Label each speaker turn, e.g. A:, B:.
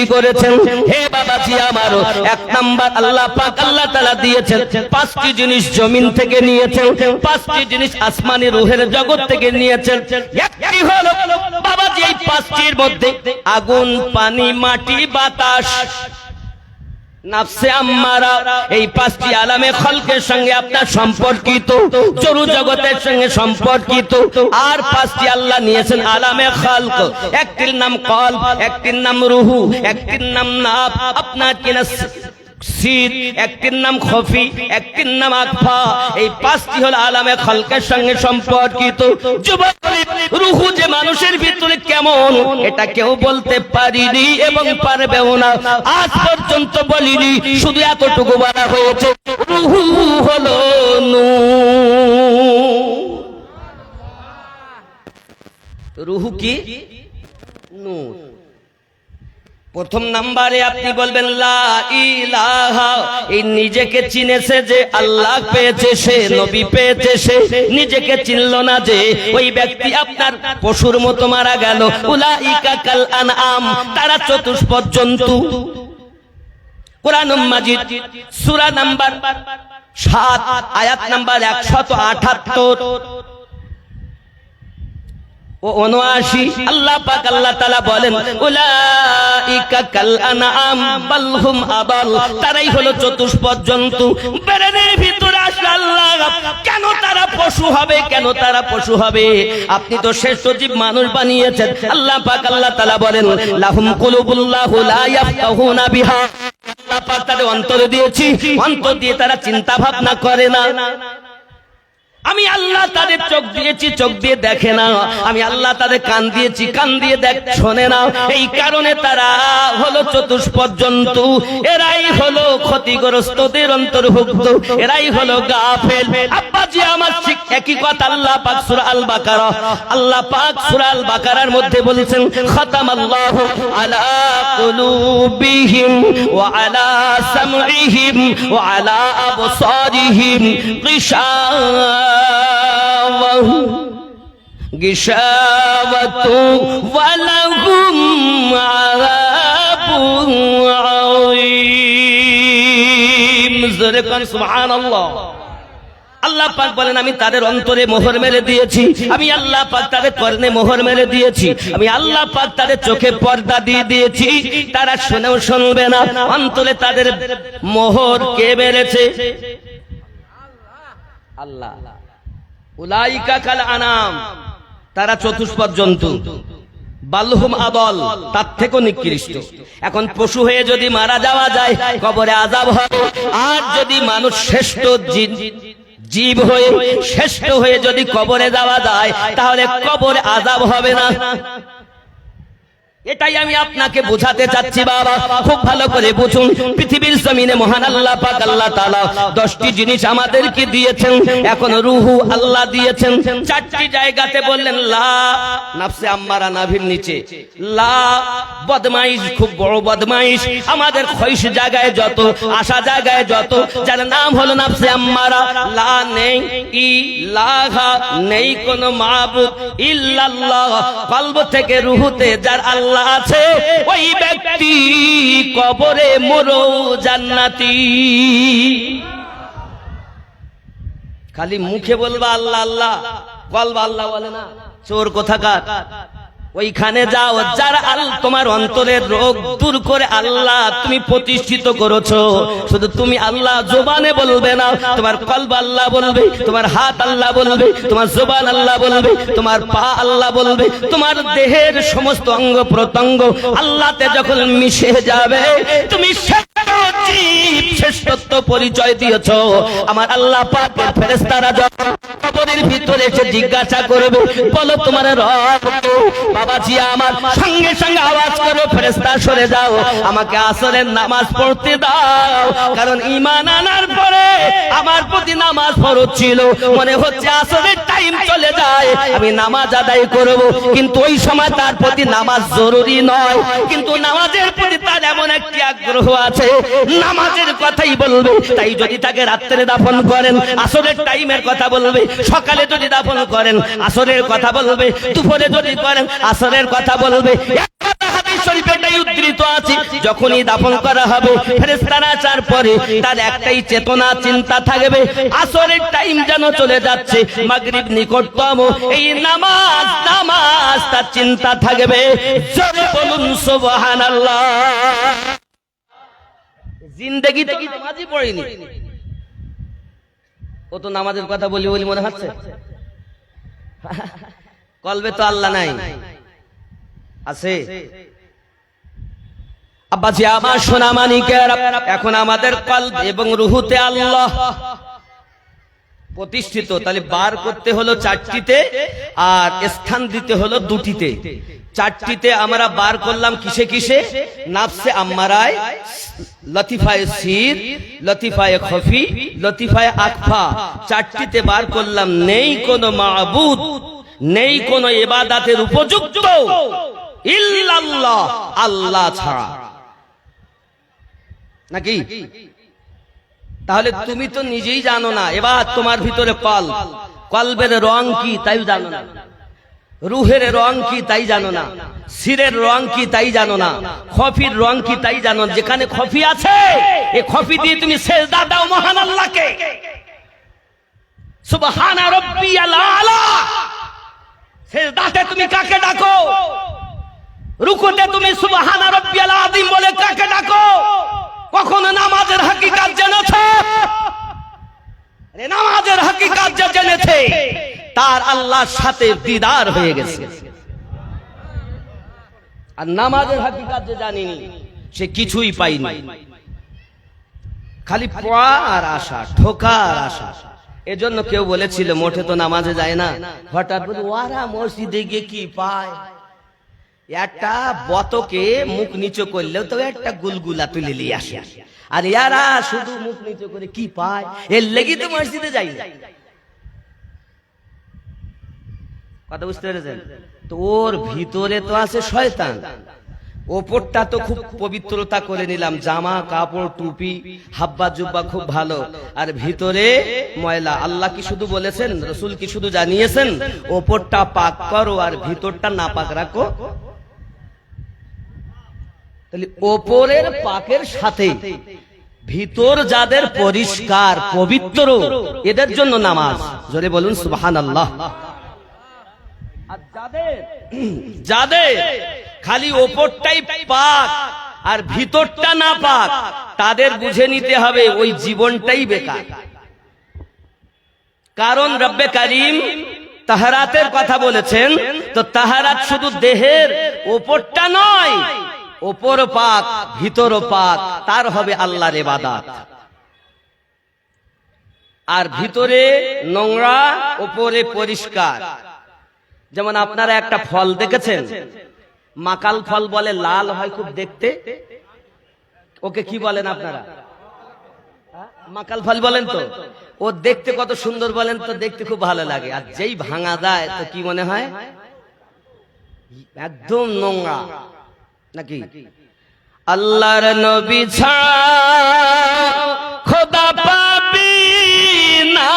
A: সৃষ্টি করেছেন। হে বাবাজি আমার, এক নাম্বার আল্লাহ পাক আল্লাহ তাআলা দিয়েছেন 5টি জিনিস জমিন থেকে নিয়েছেন, 5টি জিনিস আসমানি রূহের জগৎ থেকে নিয়েছেন। একটি হলো বাবাজি এই 5টির মধ্যে আগুন, পানি, মাটি, বাতাস, নাফসে আম্মারা, এই 5টি আলামে খলকের সঙ্গে আপনার সম্পর্কিত, জরু জগতের সঙ্গে সম্পর্কিত। আর 5টি আল্লাহ নিয়েছেন আলামে খলক। একটির নাম কলব, একটির নাম রুহু, একটির নাম নাফ, আপনার কিনা সিদ, একটির নাম খফি, একটির নাম আকফা। এই 5টি হলো আলামে খলকের সঙ্গে সম্পর্কিত। যুবক, রুহু যে মানুষের ভিতরে কেমন এটা কেউ বলতে পারিনি এবং পারবেও না, আজ পর্যন্ত বলিনি। শুধু এতটুকু বলা হয়েছে রুহু হলো নূর। রুহু কি? নূর। প্রথম নাম্বারে আপনি বলবেন লা ইলাহা। এই নিজেকে চিনেছে যে আল্লাহ পেয়েছে, সে নবী পেয়েছে, সে নিজেকে চিনল না যে ওই ব্যক্তি আপনার পশুর মতো মারা গেল। উলাইকা কাল আনআম, তারা চতুষ্পদ জন্তু। কোরআনুল মাজিদ সূরা নাম্বার 7 আয়াত নাম্বার 178 ও 79 আল্লাহ পাক আল্লাহ তাআলা বলেন উলাইকা কাল আনআম বাল হুম আদাল, তারাই হলো চতুষ্পদ জন্তু। ব্রেনের ভিতরে আসলে আল্লাহ কেন তারা পশু হবে, কেন তারা পশু হবে? আপনি তো শ্রেষ্ঠ জীব মানুষ বানিয়েছেন। আল্লাহ পাক আল্লাহ তাআলা বলেন লাহুম কুলুবুল্লাহু লা ইয়াফকাহুনা বিহা, আল্লাহ পাক তাদের অন্তর দিয়েছি, অন্তর দিয়ে তারা চিন্তা ভাবনা করে না। আমি আল্লাহ তাদের চোখ দিয়েছি, চোখ দিয়ে দেখে না। আমি আল্লাহ তাদের কান দিয়েছি, কান দিয়ে শোনে না। এই কারণে তারা হলো চতুষ্পদ জন্তু। এরাই হলো ক্ষতিগ্রস্তদের অন্তর্ভুক্ত, এরাই হলো গাফেল। আব্বাজি আমার ঠিক একই কথা আল্লাহ পাক সূরা আল বাকারা, আল্লাহ পাক সূরা আল বাকারার মধ্যে বলেছেন খাতামাল্লাহু আলা কুলুবিহিম ওয়া আলা সামঈহিম ওয়া আলা আবসারিহিম গিশাওয়াতু ওয়ালাহুম আযাবুন আযীম। জোরে কোন সুবহানাল্লাহ। আল্লাহ পাক বলেন আমি তাদের অন্তরে মোহর মেরে দিয়েছি, আমি আল্লাহ পাক তাদের কর্ণে মোহর মেরে দিয়েছি, আমি আল্লাহ পাক তাদের চোখে পর্দা দিয়ে দিয়েছি। তারা শুনেও শুনবে না। অন্তরে তাদের মোহর কে মেরেছে? আল্লাহ। উলাইকা কাল আনাম, তারা চতুষ্পদ জন্তু। বালহুম আদল, তার থেকেও নিকৃষ্ট। এখন পশু হয়ে যদি মারা যাওয়া যায় কবরে আযাব হবে। আর যদি মানুষ শ্রেষ্ঠ জীব হয়ে, শ্রেষ্ঠ হয়ে যদি কবরে যাওয়া যায় তাহলে কবরে আযাব হবে না। এটাই আমি আপনাকে বোঝাতে চাচ্ছি বাবা, খুব ভালো করে বুঝুন। পৃথিবীর জমিনে মহান আল্লাহ পাক আল্লাহ তাআলা 10টি জিনিস আমাদেরকে দিয়েছেন। এখন রুহু আল্লাহ দিয়েছেন 4টি জায়গাতে। বললেন লা, নাফসে আম্মারা, নাভির নিচে। লা, বদমাইশ, খুব বড় বদমাইশ। আমাদের খৈশ জায়গায় যত, আশা জায়গায় যত, যার নাম হলো নাফসে আম্মারা। লা নেই, ইলাহা নেই, কোন মাবুদ ইল্লাল্লাহ। কলব থেকে রুহুতে যার আল্লাহ আছে ওই ব্যক্তি কবরে মরো জান্নাতি। খালি মুখে বলবা আল্লাহ আল্লাহ, কলব আল্লাহ বলে না, চোর কোথাকার। ওইখানে যাও, যার তোমার অন্তরের রোগ দূর করে আল্লাহ তুমি প্রতিষ্ঠিত করেছো। শুধু তুমি আল্লাহ জবানে বলবে না, তোমার কলব আল্লাহ বলবে, তোমার হাত আল্লাহ বলবে, তোমার জবান আল্লাহ বলবে, তোমার পা আল্লাহ বলবে। তোমার দেহের সমস্ত অঙ্গ প্রত্যঙ্গ আল্লাহতে যখন মিশে যাবে, তুমি শ্রেষ্ঠত্ব পরিচয় দিয়েছো। আমার আল্লাহ পাকের ফেরেশতারা যখন কবরের ভিতরে এসে জিজ্ঞাসা করবে, বলো তোমার রব কে? বাবাজি আমার সঙ্গে সঙ্গে আওয়াজ করো, ফেরেশতা সরে যাও, আমাকে আসরের নামাজ পড়তে দাও। কারণ ঈমান আনার পরে আমার প্রতি নামাজ ফরজ ছিল, মনে হচ্ছে আসরের টাইম চলে যায়, আমি নামাজ আদায় করব। কিন্তু ওই সময় তার প্রতি নামাজ জরুরি নয়, কিন্তু নামাজের প্রতি তার এমন একটি আগ্রহ আছে, নামাজের কথাই বলবে। তাই যদি তাকে রাত্রে দাফন করেন আসরের টাইমের কথা বলবে, সকালে যদি দাফন করেন আসরের কথা বলবে, দুপুরে যদি করেন আসরের কথা বলবে। হাদিস শরীফে এটাই উদ্ধৃত আছে, যখনই দাফন করা হবে ফেরেশতারা আসার পরে তার একটাই চেতনা চিন্তা থাকবে, আসরের টাইম যেন চলে যাচ্ছে, মাগরিব নিকটতম, এই নামাজ নামাজ তার চিন্তা থাকবে। জোরে বলুন সুবহানাল্লাহ। জিন্দেগিতে কি নামাজই পড়িনি, ও তো নামাজের কথা বলি বলি মনে হচ্ছে, কলবে তো আল্লাহ নাই, আছে? আব্বাজি আমার সোনা মানিকের, এখন আমাদের কলব এবং রুহুতে আল্লাহ প্রতিষ্ঠিত, তাহলে বার করতে হলো চারটিতে আর স্থান দিতে হলো দুটিতে। চারটিতে আমরা বার করলাম কিসে কিসে? নাফসে আম্মারায়, লতিফায়ে সির, লতিফায়ে খফি, লতিফায়ে আকফা, চারটিতে বার করলাম। নেই কোনো মাবুদ, নেই কোনো ইবাদতের উপযুক্ত ইল্লাল্লাহ, আল্লাহ ছাড়া, নাকি? তাহলে তুমি তো নিজেই জানো না, এবার তোমার ভিতরে কলবের রং কি তাই জানো না, রুহের রং কি তাই জানো না, সিরের রং কি তাই জানো না, খফির রং কি তাই জানো না। যেখানে খফি আছে এই খফি দিয়ে তুমি সেজদা দাও মহান আল্লাহকে, সুবহানা রাব্বিয়াল আলা। সেজদাতে তুমি কাকে ডাকো? রুকুতে তুমি সুবহানা রাব্বিয়াল আযীম বলে কাকে ডাকো? কখনো নামাজের হাকিকাত জেনেছো? নামাজের হাকিকাত যে জেনেছে তার আল্লাহর সাথে দিদার হয়ে গেছে, আর নামাজের হাকিকাত যে জানিনি সে কিছুই পাইনি, খালি পড়ার আশা, ঠোকার আশা। এজন্য কেউ বলেছিল মোটে তো নামাজে যায় না, হঠাৎ বলে ওরা মসজিদে গিয়ে কি পায়, একটা বতকে মুখ নিচু করলেও তো একটা গুলগুলা তুলে নিয়ে আসে, আর ইয়ারা শুধু মুখ নিচু করে কি পায়, এর লেগে তো মসজিদে যাই না। কথা বুঝতে পেরেছেন? তো ওর ভিতরে তো আছে শয়তান, ওপরটা তো খুব পবিত্রতা করে নিলাম, জামা কাপড় টুপি হাব্বা জুব্বা খুব ভালো, আর ভিতরে ময়লা। আল্লাহ কি শুধু বলেছেন, রসুল কি শুধু জানিয়েছেন ওপরটা পাক করো আর ভিতরটা না পাক রাখো? তাহলে ওপরের পাকের সাথে ভিতর যাদের পরিষ্কার পবিত্র এদের জন্য নামাজ। জোরে বলুন সুবহানাল্লাহ। আর যাদের খালি ওপরটাই পাক আর ভিতরটা না পাক, তাদের বুঝে নিতে হবে ওই জীবনটাই বেকার। কারণ রব্বে কারীম তাহারাতের কথা বলেছেন, তো তাহারাত শুধু দেহের ওপরটা নয়, ওপর পাক ভিতর পাক, তার হবে আল্লাহর ইবাদত। আর ভিতরে নোংরা ওপরে পরিষ্কার। যেমন আপনারা একটা ফল দেখেছেন, মাকাল ফল বলে, লাল হয় খুব দেখতে, ওকে কি বলেন আপনারা? মাকাল ফল বলেন তো? ও দেখতে কত সুন্দর বলেন তো, দেখতে খুব ভালো লাগে। আর যেই ভাঙা যায় তো কি মনে হয়? একদম নোংরা, নাকি? আল্লাহর নবী ছাড়া খোদা পাবি না।